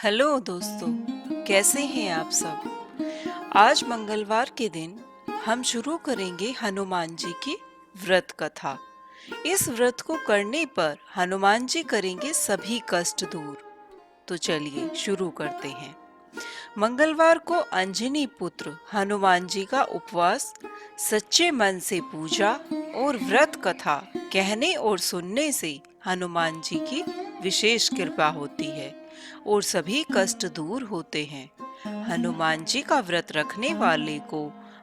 Hello दोस्तों, कैसे हैं आप सब। आज मंगलवार के दिन हम शुरू करेंगे हनुमान जी की व्रत कथा। इस व्रत को करने पर हनुमान जी करेंगे सभी कष्ट दूर। तो चलिए शुरू करते हैं। मंगलवार को अंजनी पुत्र हनुमान जी का उपवास, सच्चे मन से पूजा और व्रत कथा कहने और सुनने से हनुमान जी की विशेष कृपा होती है और सभी कष्ट दूर होते हैं। हनुमान जी का व्रत रखने वाले को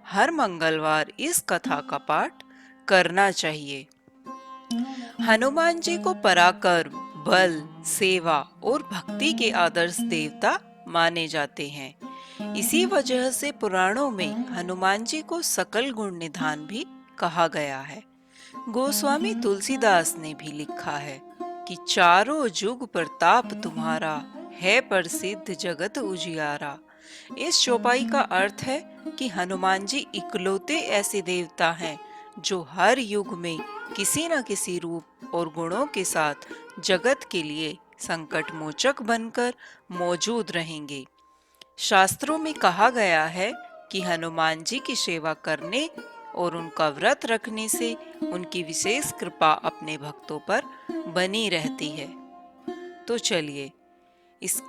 हर मंगलवार इस कथा का पाठ करना चाहिए। हनुमान जी को पराक्रम, बल, सेवा और भक्ति के आदर्श देवता माने जाते हैं। इसी वजह से पुराणों में हनुमान जी को सकल गुण निधान भी कहा गया है। गोस्वामी तुलसीदास ने भी लिखा है कि चारों जुग प्रताप तुम्हारा, है प्रसिद्ध जगत उजियारा। इस चौपाई का अर्थ है कि हनुमान जी इकलौते ऐसे देवता हैं जो हर युग में किसी न किसी रूप और गुणों के साथ जगत के लिए संकट मोचक बनकर मौजूद रहेंगे। शास्त्रों में कहा गया है कि हनुमान जी की सेवा करने और उनका व्रत रखने से उनकी विशेष कृपा अपने भक्तों पर बनी रहती है। तो चलिए इस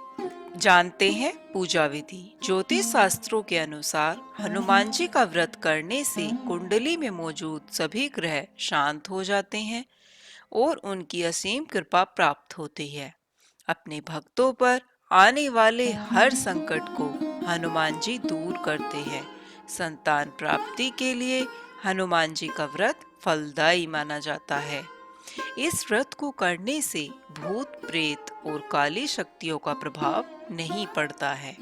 जानते हैं पूजा विधि। ज्योतिष शास्त्रों के अनुसार हनुमान जी का व्रत करने से कुंडली में मौजूद सभी ग्रह शांत हो जाते हैं और उनकी असीम कृपा प्राप्त होती है। अपने भक्तों पर आने वाले हर संकट को हनुमान जी दूर करते हैं। संतान प्राप्ति के लिए हनुमान जी का व्रत फलदायी माना जाता है। इस व्रत को करने से भूत प्रेत और काली शक्तियों का प्रभाव नहीं पड़ता है।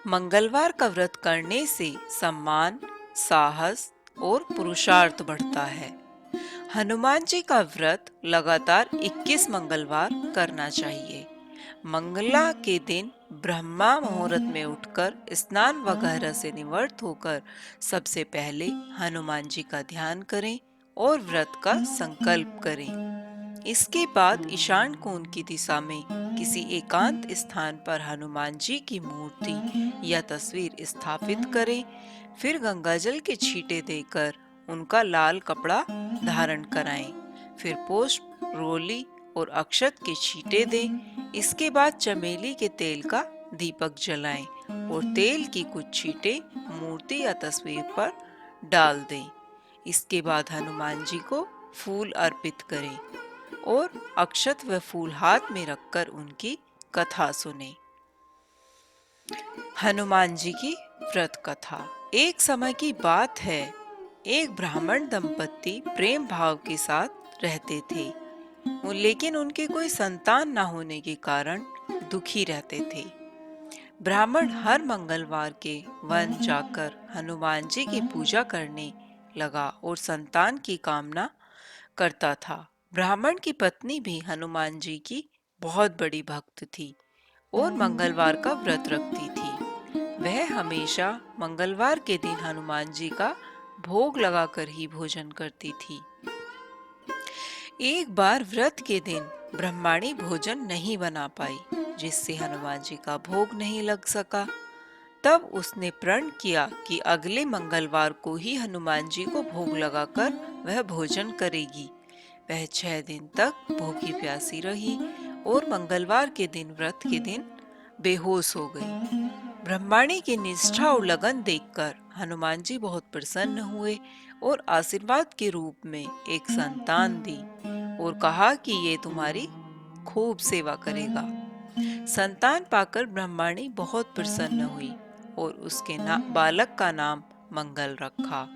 मंगलवार का व्रत करने से सम्मान, साहस और पुरुषार्थ बढ़ता है। हनुमान जी का व्रत लगातार 21 मंगलवार करना चाहिए। मंगला के दिन ब्रह्मा मुहूर्त में उठकर स्नान वगैरह से निवृत्त होकर सबसे पहले हनुमान जी का ध्यान करें और व्रत का संकल्प करें। इसके बाद ईशान कोण की दिशा में किसी एकांत स्थान पर हनुमान जी की मूर्ति या तस्वीर स्थापित करें। फिर गंगाजल के छींटे देकर उनका लाल कपड़ा धारण कराएं। फिर पुष्प, रोली और अक्षत के छींटे दें। इसके बाद चमेली के तेल का दीपक जलाएं और तेल की कुछ छींटे मूर्ति या तस्वीर पर डाल दें। इसके बाद हनुमान जी को फूल अर्पित करें और अक्षत व फूल हाथ में रखकर उनकी कथा सुनें। हनुमान जी की व्रत कथा। एक समय की बात है, एक ब्राह्मण दंपत्ति प्रेम भाव के साथ रहते थे, लेकिन उनके कोई संतान न होने के कारण दुखी रहते थे। ब्राह्मण हर मंगलवार के वन जाकर हनुमान जी की पूजा करने लगा और संतान की कामना करता था। ब्राह्मण की पत्नी भी हनुमान जी की बहुत बड़ी भक्त थी और मंगलवार का व्रत रखती थी। वह हमेशा मंगलवार के दिन हनुमान जी का भोग लगाकर ही भोजन करती थी। एक बार व्रत के दिन ब्रह्माणी भोजन नहीं बना पाई, जिससे हनुमान जी का भोग नहीं लग सका। तब उसने प्रण किया कि अगले मंगलवार को ही हनुमान जी को भोग लगाकर वह भोजन करेगी। वह 6 दिन तक भूखी प्यासी रही और मंगलवार के दिन व्रत के दिन बेहोश हो गई। ब्रह्माणी की निष्ठा और लगन देखकर हनुमान जी बहुत प्रसन्न हुए और आशीर्वाद के रूप में एक संतान दी और कहा कि ये तुम्हारी खूब सेवा करेगा। संतान पाकर ब्रह्माणी बहुत प्रसन्न हुई और उसके बालक का नाम मंगल रखा।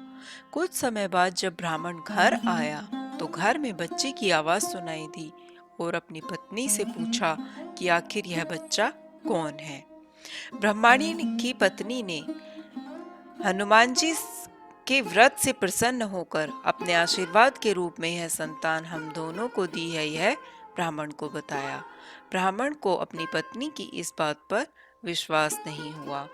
कुछ समय बाद जब ब्राह्मण घर आया तो घर में बच्चे की आवाज सुनाई दी और अपनी पत्नी से पूछा कि आखिर यह बच्चा कौन है। ब्रह्माणी की पत्नी ने हनुमान जी के व्रत से प्रसन्न होकर अपने आशीर्वाद के रूप में यह संतान हम दोनों को दी है, यह ब्राह्मण को बताया। ब्राह्मण को अपनी पत्नी की इस बात पर विश्वास नहीं हुआ।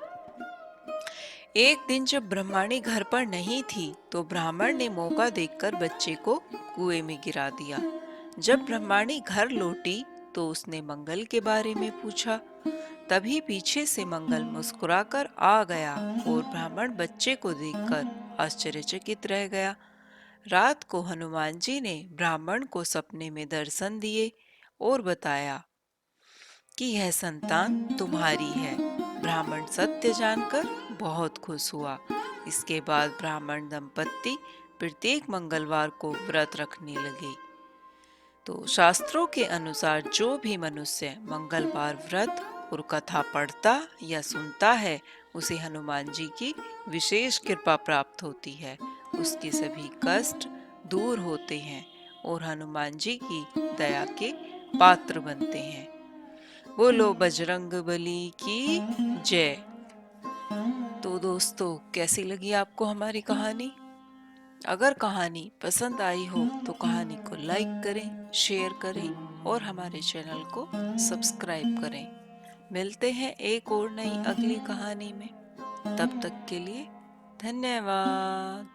एक दिन जब ब्रह्माणी घर पर नहीं थी तो ब्राह्मण ने मौका देखकर बच्चे को कुएं में गिरा दिया। जब ब्रह्माणी घर लौटी तो उसने मंगल के बारे में पूछा। तभी पीछे से मंगल मुस्कुराकर आ गया और ब्राह्मण बच्चे को देखकर आश्चर्यचकित रह गया। रात को हनुमान जी ने ब्राह्मण को सपने में दर्शन दिए और बताया कि यह संतान तुम्हारी है। ब्राह्मण सत्य जानकर बहुत खुश हुआ। इसके बाद ब्राह्मण दंपत्ति प्रत्येक मंगलवार को व्रत रखने लगे। तो शास्त्रों के अनुसार जो भी मनुष्य मंगलवार व्रत और कथा पढ़ता या सुनता है, उसे हनुमान जी की विशेष कृपा प्राप्त होती है। उसके सभी कष्ट दूर होते हैं और हनुमान जी की दया के पात्र बनते हैं। बोलो बजरंग बली की जय। तो दोस्तों, कैसी लगी आपको हमारी कहानी? अगर कहानी पसंद आई हो तो कहानी को लाइक करें, शेयर करें और हमारे चैनल को सब्सक्राइब करें। मिलते हैं एक और नई अगली कहानी में। तब तक के लिए धन्यवाद।